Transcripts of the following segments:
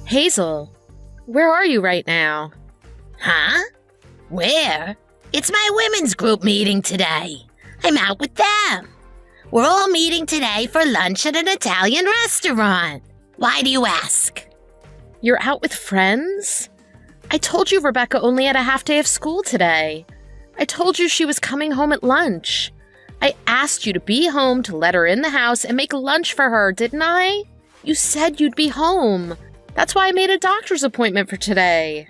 Hazel, where are you right now? Huh? Where? It's my women's group meeting today. I'm out with them. We're all meeting today for lunch at an Italian restaurant. Why do you ask? You're out with friends? I told you Rebecca only had a half day of school today. I told you she was coming home at lunch. I asked you to be home to let her in the house and make lunch for her, didn't I? You said you'd be home. That's why I made a doctor's appointment for today.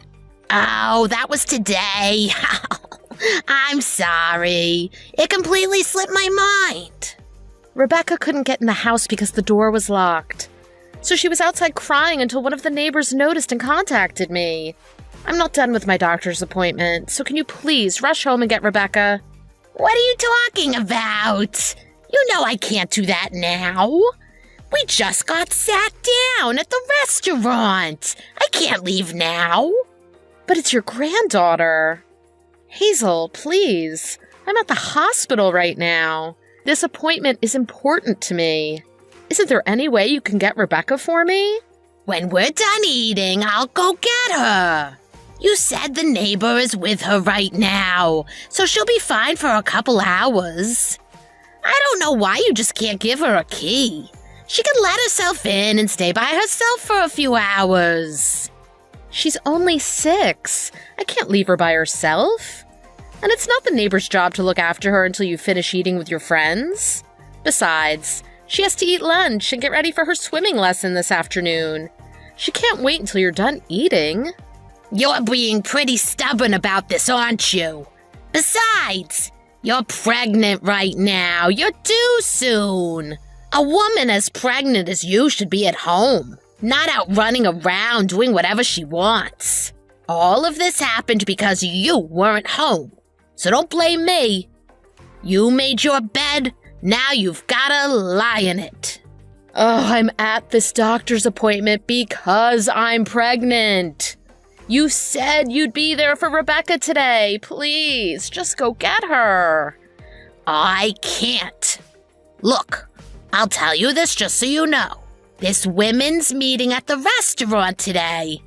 Oh, that was today. I'm sorry. It completely slipped my mind. Rebecca couldn't get in the house because the door was locked. So she was outside crying until one of the neighbors noticed and contacted me. I'm not done with my doctor's appointment, so can you please rush home and get Rebecca? What are you talking about? You know I can't do that now. We just got sat down at the restaurant. I can't leave now. But it's your granddaughter. Hazel, please. I'm at the hospital right now. This appointment is important to me. Isn't there any way you can get Rebecca for me? When we're done eating, I'll go get her. You said the neighbor is with her right now, so she'll be fine for a couple hours. I don't know why you just can't give her a key. She can let herself in and stay by herself for a few hours. She's only 6. I can't leave her by herself. And it's not the neighbor's job to look after her until you finish eating with your friends. Besides, she has to eat lunch and get ready for her swimming lesson this afternoon. She can't wait until you're done eating. You're being pretty stubborn about this, aren't you? Besides, you're pregnant right now. You're due soon. A woman as pregnant as you should be at home, not out running around doing whatever she wants. All of this happened because you weren't home. So don't blame me. You made your bed, now you've gotta lie in it. Oh, I'm at this doctor's appointment because I'm pregnant. You said you'd be there for Rebecca today. Please, just go get her. I can't. Look, I'll tell you this just so you know. This women's meeting at the restaurant today.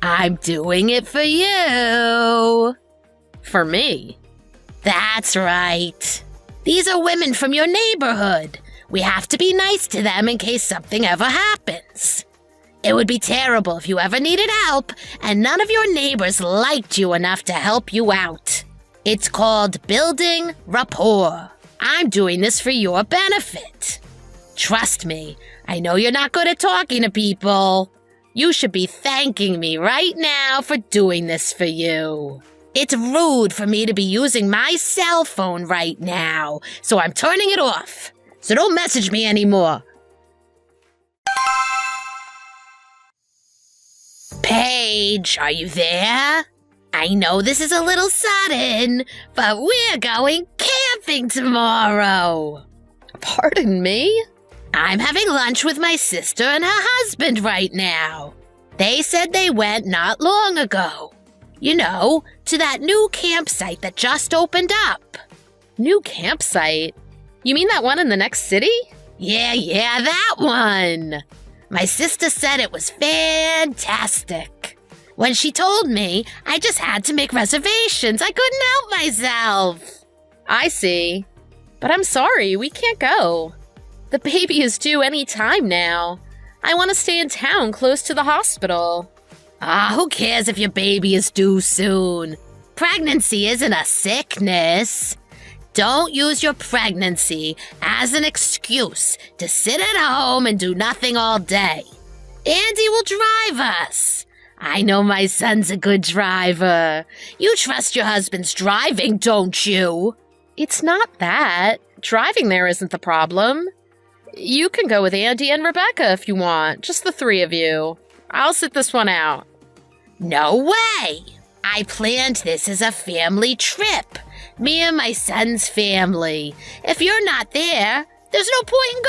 I'm doing it for you. For me? That's right. These are women from your neighborhood. We have to be nice to them in case something ever happens. It would be terrible if you ever needed help and none of your neighbors liked you enough to help you out. It's called building rapport. I'm doing this for your benefit. Trust me, I know you're not good at talking to people. You should be thanking me right now for doing this for you. It's rude for me to be using my cell phone right now, so I'm turning it off. So don't message me anymore. Paige, are you there? I know this is a little sudden, but we're going camping tomorrow. Pardon me? I'm having lunch with my sister and her husband right now. They said they went not long ago. You know, to that new campsite that just opened up. New campsite? You mean that one in the next city? Yeah, that one. My sister said it was fantastic. When she told me, I just had to make reservations. I couldn't help myself. I see. But I'm sorry, we can't go. The baby is due any time now. I want to stay in town close to the hospital. Who cares if your baby is due soon? Pregnancy isn't a sickness. Don't use your pregnancy as an excuse to sit at home and do nothing all day. Andy will drive us. I know my son's a good driver. You trust your husband's driving, don't you? It's not that. Driving there isn't the problem. You can go with Andy and Rebecca if you want, just the 3 of you. I'll sit this one out. No way! I planned this as a family trip. Me and my son's family. If you're not there, there's no point in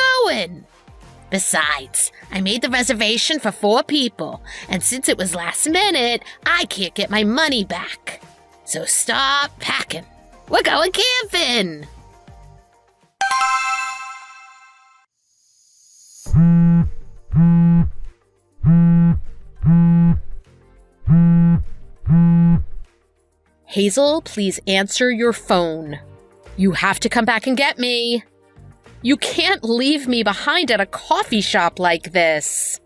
going. Besides, I made the reservation for 4 people, and since it was last minute, I can't get my money back. So stop packing. We're going camping! Hazel, please answer your phone. You have to come back and get me. You can't leave me behind at a coffee shop like this.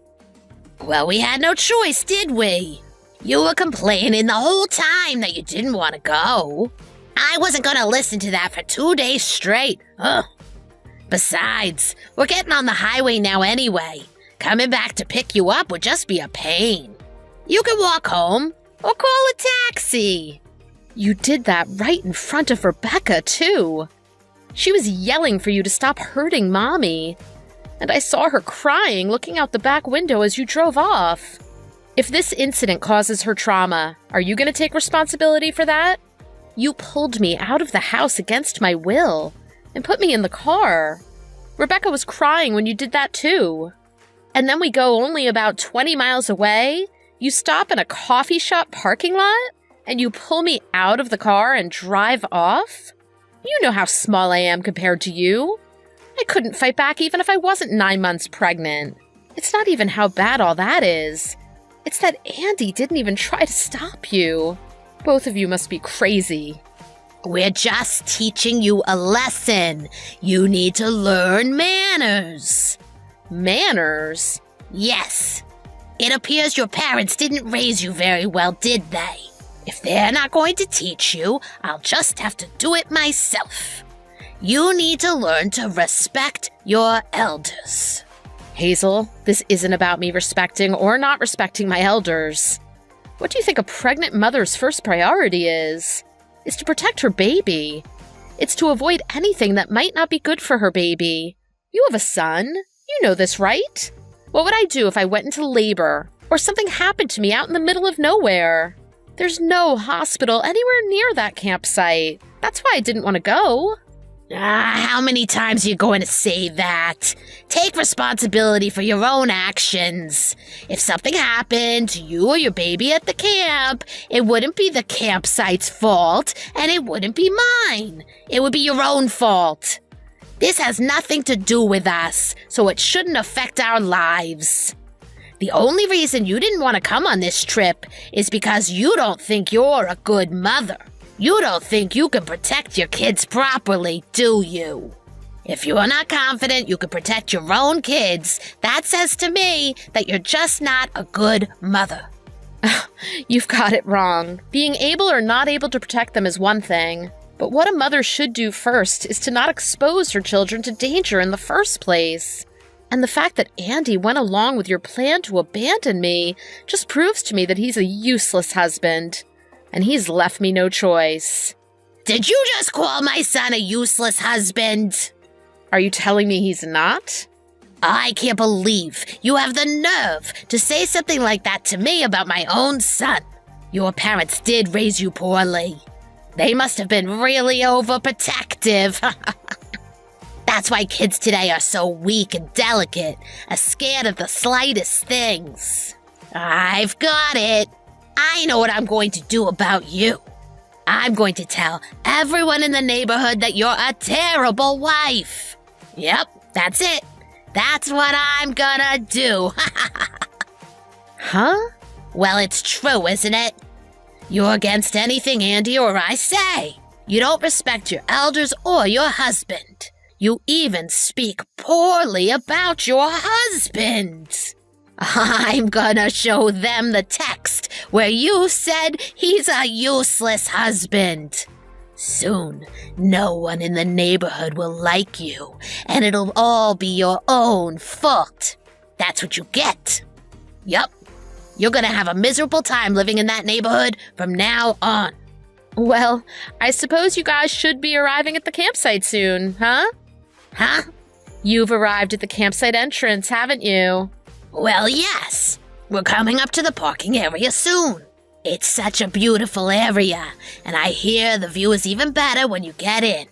Well, we had no choice, did we? You were complaining the whole time that you didn't want to go. I wasn't going to listen to that for 2 days straight. Ugh. Besides, we're getting on the highway now anyway. Coming back to pick you up would just be a pain. You can walk home or call a taxi. You did that right in front of Rebecca, too. She was yelling for you to stop hurting Mommy. And I saw her crying looking out the back window as you drove off. If this incident causes her trauma, are you going to take responsibility for that? You pulled me out of the house against my will and put me in the car. Rebecca was crying when you did that too. And then we go only about 20 miles away. You stop in a coffee shop parking lot and you pull me out of the car and drive off? You know how small I am compared to you. I couldn't fight back even if I wasn't 9 months pregnant. It's not even how bad all that is. It's that Andy didn't even try to stop you. Both of you must be crazy. We're just teaching you a lesson. You need to learn manners. Manners? Yes. It appears your parents didn't raise you very well, did they? If they're not going to teach you, I'll just have to do it myself. You need to learn to respect your elders. Hazel, this isn't about me respecting or not respecting my elders. What do you think a pregnant mother's first priority is? It's to protect her baby. It's to avoid anything that might not be good for her baby. You have a son. You know this, right? What would I do if I went into labor or something happened to me out in the middle of nowhere? There's no hospital anywhere near that campsite. That's why I didn't want to go. How many times are you going to say that? Take responsibility for your own actions. If something happened to you or your baby at the camp, it wouldn't be the campsite's fault, and it wouldn't be mine. It would be your own fault. This has nothing to do with us, so it shouldn't affect our lives. The only reason you didn't want to come on this trip is because you don't think you're a good mother. You don't think you can protect your kids properly, do you? If you're not confident you can protect your own kids, that says to me that you're just not a good mother. You've got it wrong. Being able or not able to protect them is one thing. But what a mother should do first is to not expose her children to danger in the first place. And the fact that Andy went along with your plan to abandon me just proves to me that he's a useless husband. And he's left me no choice. Did you just call my son a useless husband? Are you telling me he's not? I can't believe you have the nerve to say something like that to me about my own son. Your parents did raise you poorly. They must have been really overprotective. That's why kids today are so weak and delicate, are scared of the slightest things. I've got it. I know what I'm going to do about you. I'm going to tell everyone in the neighborhood that you're a terrible wife. Yep, that's it. That's what I'm gonna do. Huh? Well, it's true, isn't it? You're against anything Andy or I say. You don't respect your elders or your husband. You even speak poorly about your husband. I'm gonna show them the text where you said he's a useless husband. Soon, no one in the neighborhood will like you, and it'll all be your own fault. That's what you get. Yup, you're gonna have a miserable time living in that neighborhood from now on. Well, I suppose you guys should be arriving at the campsite soon, huh? Huh? You've arrived at the campsite entrance, haven't you? Well, yes. We're coming up to the parking area soon. It's such a beautiful area, and I hear the view is even better when you get in.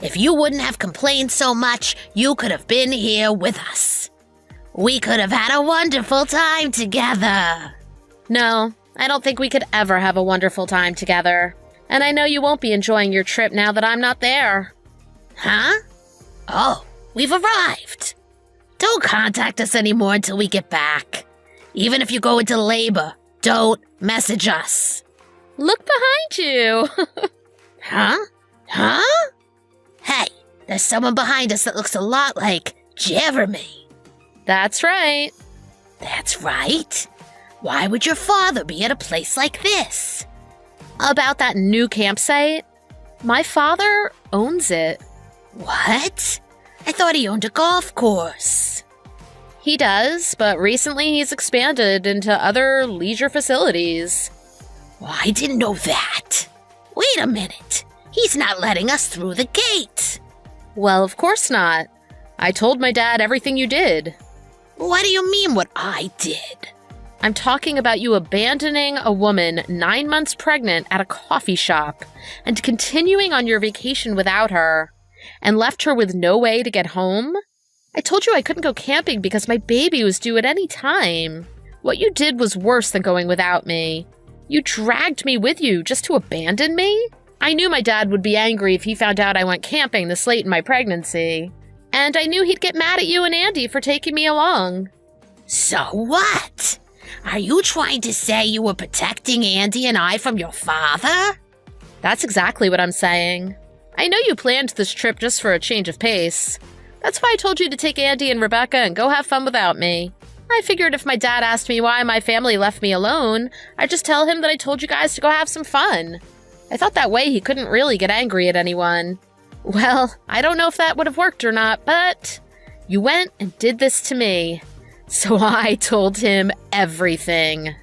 If you wouldn't have complained so much, you could have been here with us. We could have had a wonderful time together. No, I don't think we could ever have a wonderful time together. And I know you won't be enjoying your trip now that I'm not there. Huh? Oh, we've arrived. Don't contact us anymore until we get back. Even if you go into labor, don't message us. Look behind you. Huh? Huh? Hey, there's someone behind us that looks a lot like Jeremy. That's right. That's right. Why would your father be at a place like this? About that new campsite? My father owns it. What? I thought he owned a golf course. He does, but recently he's expanded into other leisure facilities. Well, I didn't know that. Wait a minute. He's not letting us through the gate. Well, of course not. I told my dad everything you did. What do you mean what I did? I'm talking about you abandoning a woman 9 months pregnant at a coffee shop and continuing on your vacation without her and left her with no way to get home. I told you I couldn't go camping because my baby was due at any time. What you did was worse than going without me. You dragged me with you just to abandon me? I knew my dad would be angry if he found out I went camping this late in my pregnancy. And I knew he'd get mad at you and Andy for taking me along. So what? Are you trying to say you were protecting Andy and I from your father? That's exactly what I'm saying. I know you planned this trip just for a change of pace. That's why I told you to take Andy and Rebecca and go have fun without me. I figured if my dad asked me why my family left me alone, I'd just tell him that I told you guys to go have some fun. I thought that way he couldn't really get angry at anyone. Well, I don't know if that would have worked or not, but you went and did this to me. So I told him everything.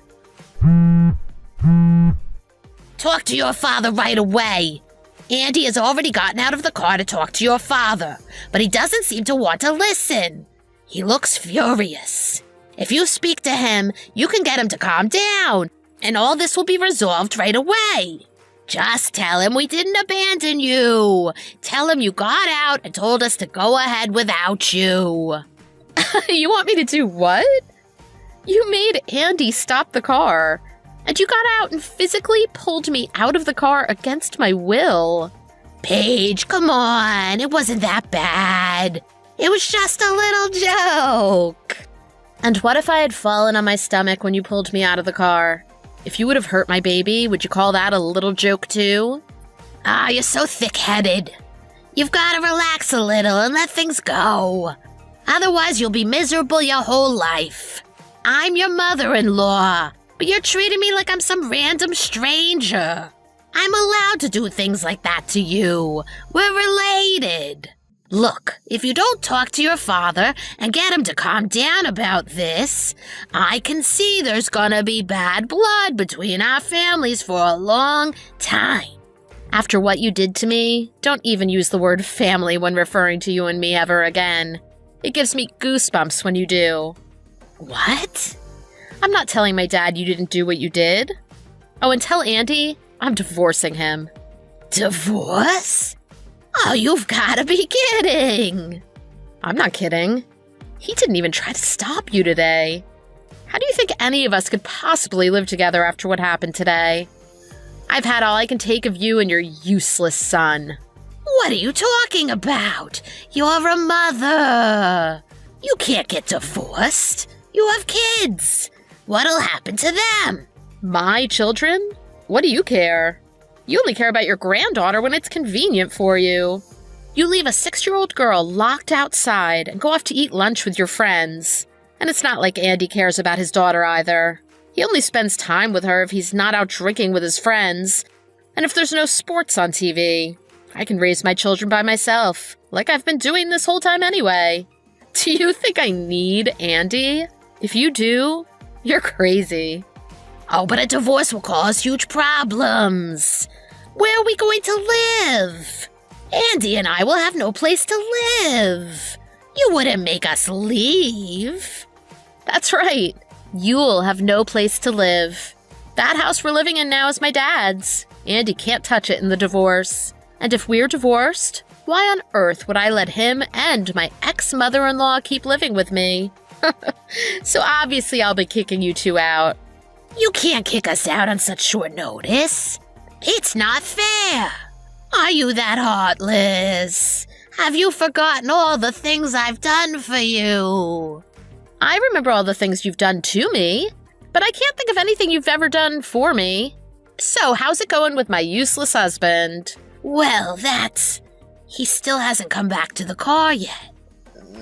Talk to your father right away. Andy has already gotten out of the car to talk to your father, but he doesn't seem to want to listen. He looks furious. If you speak to him, you can get him to calm down, and all this will be resolved right away. Just tell him we didn't abandon you. Tell him you got out and told us to go ahead without you. You want me to do what? You made Andy stop the car, and you got out and physically pulled me out of the car against my will. Paige, come on. It wasn't that bad. It was just a little joke. And what if I had fallen on my stomach when you pulled me out of the car? If you would have hurt my baby, would you call that a little joke too? Ah, you're so thick-headed. You've got to relax a little and let things go. Otherwise, you'll be miserable your whole life. I'm your mother-in-law, but you're treating me like I'm some random stranger. I'm allowed to do things like that to you. We're related. Look, if you don't talk to your father and get him to calm down about this, I can see there's gonna be bad blood between our families for a long time. After what you did to me, don't even use the word family when referring to you and me ever again. It gives me goosebumps when you do. What? I'm not telling my dad you didn't do what you did. Oh, and tell Andy I'm divorcing him. Divorce? Oh, you've got to be kidding. I'm not kidding. He didn't even try to stop you today. How do you think any of us could possibly live together after what happened today? I've had all I can take of you and your useless son. What are you talking about? You're a mother. You can't get divorced. You have kids. What'll happen to them? My children? What do you care? You only care about your granddaughter when it's convenient for you. You leave a 6-year-old girl locked outside and go off to eat lunch with your friends. And it's not like Andy cares about his daughter either. He only spends time with her if he's not out drinking with his friends, and if there's no sports on TV. I can raise my children by myself, like I've been doing this whole time anyway. Do you think I need Andy? If you do, you're crazy. Oh, but a divorce will cause huge problems. Where are we going to live? Andy and I will have no place to live. You wouldn't make us leave. That's right. You'll have no place to live. That house we're living in now is my dad's. Andy can't touch it in the divorce. And if we're divorced, why on earth would I let him and my ex-mother-in-law keep living with me? So obviously I'll be kicking you two out. You can't kick us out on such short notice. It's not fair. Are you that heartless? Have you forgotten all the things I've done for you? I remember all the things you've done to me, but I can't think of anything you've ever done for me. So, how's it going with my useless husband? Well, he still hasn't come back to the car yet.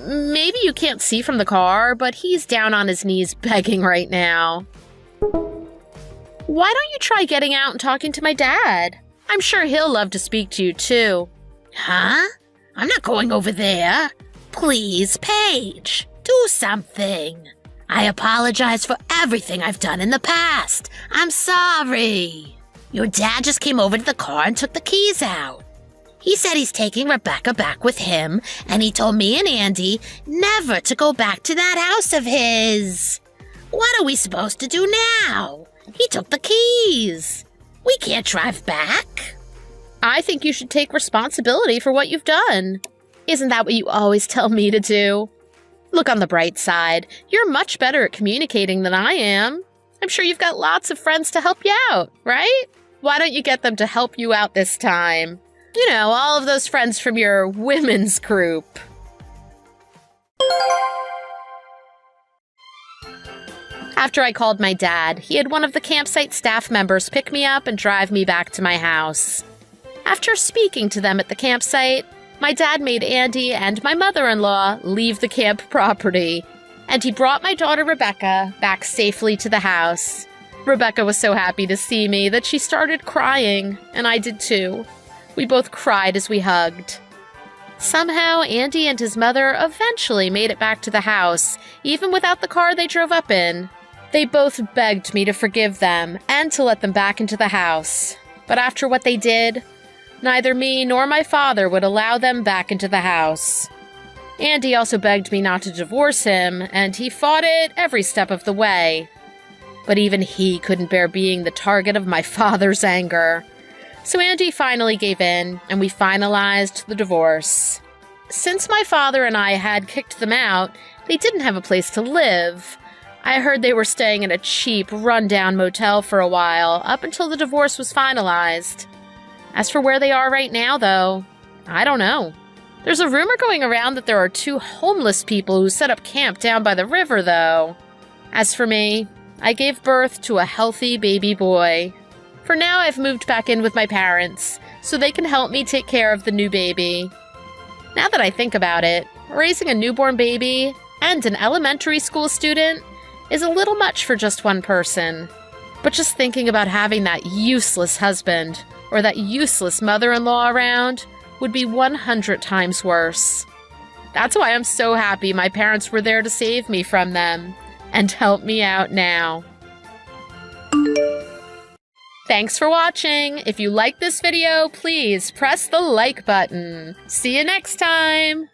Maybe you can't see from the car, but he's down on his knees begging right now. Why don't you try getting out and talking to my dad? I'm sure he'll love to speak to you, too. Huh? I'm not going over there. Please, Paige, do something. I apologize for everything I've done in the past. I'm sorry. Your dad just came over to the car and took the keys out. He said he's taking Rebecca back with him, and he told me and Andy never to go back to that house of his. What are we supposed to do now? He took the keys. We can't drive back. I think you should take responsibility for what you've done. Isn't that what you always tell me to do? Look on the bright side. You're much better at communicating than I am. I'm sure you've got lots of friends to help you out, right? Why don't you get them to help you out this time? You know, all of those friends from your women's group. After I called my dad, he had one of the campsite staff members pick me up and drive me back to my house. After speaking to them at the campsite, my dad made Andy and my mother-in-law leave the camp property, and he brought my daughter Rebecca back safely to the house. Rebecca was so happy to see me that she started crying, and I did too. We both cried as we hugged. Somehow, Andy and his mother eventually made it back to the house, even without the car they drove up in. They both begged me to forgive them and to let them back into the house. But after what they did, neither me nor my father would allow them back into the house. Andy also begged me not to divorce him, and he fought it every step of the way. But even he couldn't bear being the target of my father's anger. So Andy finally gave in, and we finalized the divorce. Since my father and I had kicked them out, they didn't have a place to live. I heard they were staying in a cheap, run-down motel for a while, up until the divorce was finalized. As for where they are right now, though, I don't know. There's a rumor going around that there are 2 homeless people who set up camp down by the river, though. As for me, I gave birth to a healthy baby boy. For now, I've moved back in with my parents, so they can help me take care of the new baby. Now that I think about it, raising a newborn baby and an elementary school student is a little much for just one person. But just thinking about having that useless husband or that useless mother-in-law around would be 100 times worse. That's why I'm so happy my parents were there to save me from them and help me out now. Thanks for watching. If you liked this video, please press the like button. See you next time.